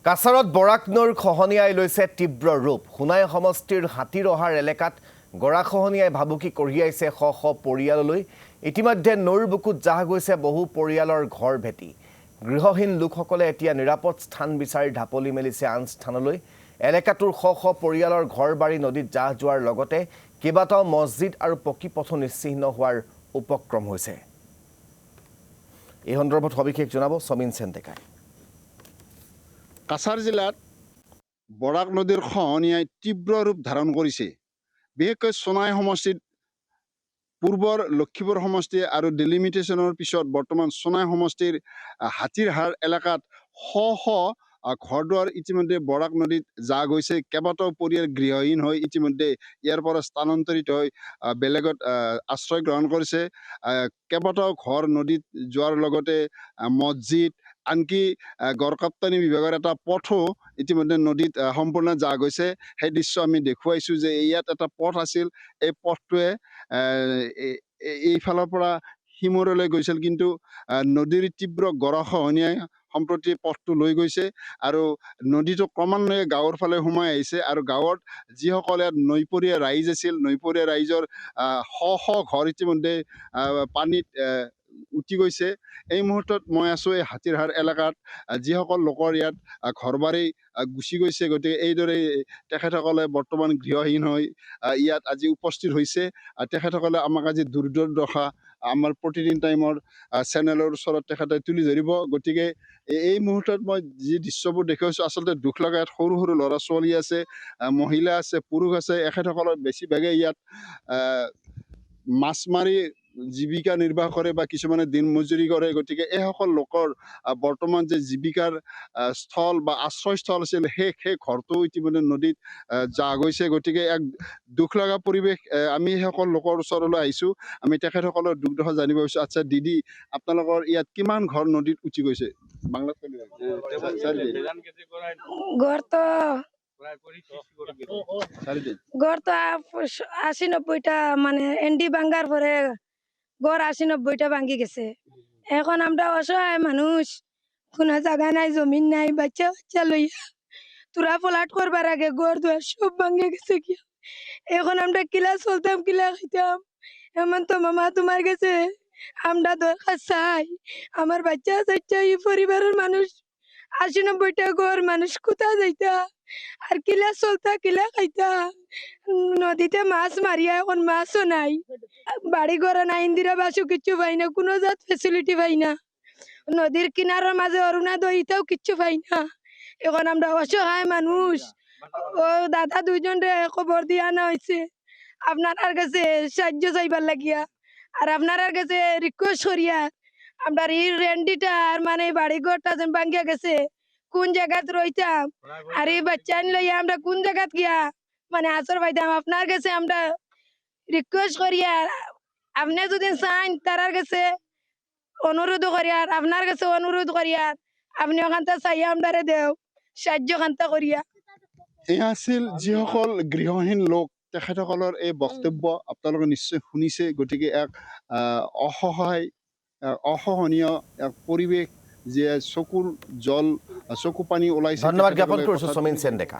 কাছাৰত বৰাক নৈৰ খহনীয়াই লৈছে তীব্ৰ ৰূপ। সোণাই সমষ্টিৰ হাতীৰহাৰ এলেকাত গৰাখহনীয়াই ভাবুকি কঢ়িয়াইছে শ শ পৰিয়াললৈ। ইতিমধ্যে নৈৰ বুকুত জাহ গৈছে বহু পৰিয়ালৰ ঘৰ ভেটি। গৃহহীন লোকসকলে এতিয়া নিৰাপদ স্থান বিচাৰি ঢাপলি মেলিছে আন স্থানলৈ। এলেকাটোৰ শ শ পৰিয়ালৰ ঘৰ বাৰী নদীত জাহ যোৱাৰ লগতে কেইবাটাও মছজিদ আৰু পকী পথো নিশ্চিহ্ন হোৱাৰ উপক্ৰম হৈছে। এই সন্দৰ্ভত সবিশেষ জনাব সমীন চেন্টেকাই। কাছাৰ জিলাত বৰাক নদীৰ খহনীয়াই তীব্ৰ ৰূপ ধাৰণ কৰিছে। বিশেষকৈ সোণাই সমষ্টিত পূৰ্বৰ লক্ষীপুৰ সমষ্টি আৰু ডিলিমিটেশ্যনৰ পিছত বৰ্তমান সোণাই সমষ্টিৰ হাতীৰহাৰ এলেকাত শ শ ঘৰ দুৱাৰ ইতিমধ্যে বৰাক নদীত জাহ গৈছে। কেইবাটাও পৰিয়াল গৃহহীন হৈ ইতিমধ্যে ইয়াৰ পৰা স্থানান্তৰিত হৈ বেলেগত আশ্ৰয় গ্ৰহণ কৰিছে। কেইবাটাও ঘৰ নদীত যোৱাৰ লগতে মছজিদ, আনকি গড়কাপ্তানি বিভাগৰ এটা পথো ইতিমধ্যে নদীত সম্পূৰ্ণ জাহ গৈছে। সেই দৃশ্য আমি দেখুৱাইছোঁ যে ইয়াত এটা পথ আছিল, এই পথটোৱে এইফালৰ পৰা সিমূৰলৈ গৈছিল, কিন্তু নদীৰ তীব্ৰ গৰাখহনীয়াই সম্প্ৰতি পথটো লৈ গৈছে আৰু নদীটো ক্ৰমান্বয়ে গাঁৱৰ ফালে সোমাই আহিছে। আৰু গাঁৱত যিসকল ইয়াত নৈপৰীয়া ৰাইজ আছিল, নৈপৰীয়া ৰাইজৰ শ শ ঘৰ ইতিমধ্যে পানীত উটি গৈছে। এই মুহূৰ্তত মই আছোঁ এই হাতীৰহাৰ এলেকাত। যিসকল লোকৰ ইয়াত ঘৰ বাৰী গুচি গৈছে, গতিকে এইদৰে তেখেতসকলে বৰ্তমান গৃহহীন হৈ ইয়াত আজি উপস্থিত হৈছে। তেখেতসকলে আমাক আজি দুৰ্দশা আমাৰ প্ৰতিদিন টাইমৰ চেনেলৰ ওচৰত তেখেতে তুলি ধৰিব। গতিকে এই মুহূৰ্তত মই যি দৃশ্যবোৰ দেখুৱাইছোঁ, আচলতে দুখ লগা। ইয়াত সৰু সৰু ল'ৰা ছোৱালী আছে, মহিলা আছে, পুৰুষ আছে। এখেতসকলৰ বেছিভাগে ইয়াত মাছ মাৰি জীৱিকা নিৰ্বাহ কৰে বা কিছুমানে দিন মজুৰি কৰে। গতিকে এইসকল লোকৰ বৰ্তমান যে জীৱিকাৰ স্থল বা আশ্ৰয়স্থল আছিল, সেই ঘৰটো ইতিমধ্যে নদীত জাহ গৈছে। গতিকে এক দুখ লগা পৰিৱেশ। আমি সেইসকল লোকৰ ওচৰলৈ আহিছোঁ, আমি তেখেতসকলৰ দুৰ্দশা জানিব বিচাৰিছোঁ। আচ্ছা দিদি, আপোনালোকৰ ইয়াত কিমান ঘৰ নদীত উঠি গৈছে? গড় তো ৮০-৯০টা, মানে এন্ডি ভাঙ্গার পরে গড় ৮০-৯০টা ভাঙ্গি গেছে। এখন আমরা অসহায় মানুষ, কোনো জায়গা নাই, জমিন নাই, বাচ্চা বাচ্চা লইয়া তোরা ফ্ল্যাট করবার আগে গড় দুয়ার সব ভাঙ্গে গেছে কি। এখন আমরা কিলা চলতাম, কিলা খাইতাম। এমন তো মামা তোমার গেছে, আমরা দরকার চাই। আমার বাচ্চা চাচ্চা এই পরিবারের মানুষ ৮০-৯০টা গড়, মানুষ কোথায় যাইতা আর কিলা চলতা, কিলা খাইতা। নদীতে মাছ মারিয়া এখন মাছও নাই, বাড়ি ঘর নাই, ইন্দিরা বাসও কিচ্ছু পাই না, কোনো জাত ফেসিলিটি পাই না। নদীর কিনারের মাঝে অরুণোদয় ইটাও কিচ্ছু পাই না। এখন আমরা অসহায় মানুষ। ও দাদা দুইজন রে খবর দিয়ে আনা হয়েছে আপনার কাছে সাহায্য চাইবার লাগিয়া। আর আপনার কাছে রিকোয়েস্ট করিয়া আমরা এই রেন্ডিটা আর মানে বাড়ি ঘরটা যেন ভাঙ্গিয়া গেছে, কোন জায়গাত রইতাম আর এই বাচ্চা লইয়া আমরা কোন জায়গাত গিয়া মানে আশ্রয় পাইতাম। আপনার কাছে আমরা রিকোয়েস্ট করিয়া, আপনি যদি চান তার কাছে অনুরোধ করিয়া, আপনার কাছে অনুরোধ করিয়া আপনি ওখানটা চাইয়া আমরা দেও সাহায্য খান্তা করিয়া। এই আছিল যিসকল গৃহহীন লোক, তেখেতসকলৰ এই বক্তব্য আপোনালোকে নিশ্চয় শুনিছে। গতিকে এক অসহায়, অসহনীয় এক পৰিৱেশ, যে চকুৰ জল, চকু পানী ওলাইছে। ধন্যবাদ জ্ঞাপন কৰিছোঁ সমীন চেন্টেকা।